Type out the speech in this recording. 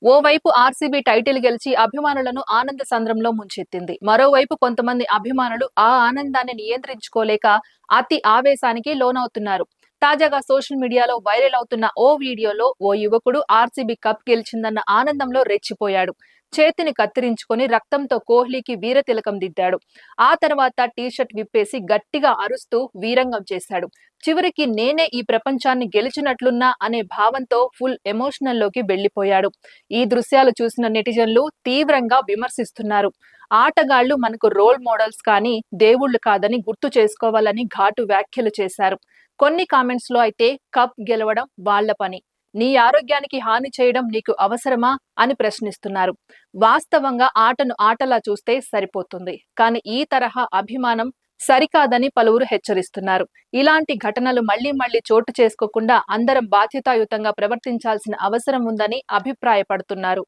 ఓవైపు RCB title గెలిచి అభిమానులను ఆనంద సంద్రంలో ముంచెత్తింది. మరోవైపు కొంతమంది అభిమానులు ఆ ఆనందాన్ని నియంత్రించుకోలేక అతి ఆవేశానికి లోనవుతున్నారు. తాజాగా సోషల్ మీడియాలో వైరల్ అవుతున్న ఓ వీడియోలో ఓ యువకుడు ఆర్సీబీ కప్ గెలిచిందన్న ఆనందంలో రెచ్చిపోయాడు. చేతిని కత్తిరించుకొని రక్తంతో కోహ్లీకి వీరతిలకం దిద్దాడు. ఆ తర్వాత టీషర్ట్ విప్పేసి గట్టిగా అరుస్తూ వీరంగం చేశాడు. చివరికి నేనే ఈ ప్రపంచాన్ని గెలిచినట్లున్నా అనే భావంతో ఫుల్ ఎమోషనల్లోకి వెళ్లిపోయాడు. ఈ దృశ్యాలు చూసిన నెటిజన్లు తీవ్రంగా విమర్శిస్తున్నారు. ఆటగాళ్లు మనకు రోల్ మోడల్స్ కానీ దేవుళ్లు కాదని గుర్తు చేసుకోవాలని ఘాటు వ్యాఖ్యలు చేశారు. కొన్ని కామెంట్స్ లో అయితే కప్ గెలవడం వాళ్ల పని, నీ ఆరోగ్యానికి హాని చేయడం నీకు అవసరమా అని ప్రశ్నిస్తున్నారు. వాస్తవంగా ఆటను ఆటలా చూస్తే సరిపోతుంది, కానీ ఈ తరహా అభిమానం సరికాదని పలువురు హెచ్చరిస్తున్నారు. ఇలాంటి ఘటనలు మళ్లీ మళ్లీ చోటు చేసుకోకుండా అందరం బాధ్యతాయుతంగా ప్రవర్తించాల్సిన అవసరం ఉందని అభిప్రాయపడుతున్నారు.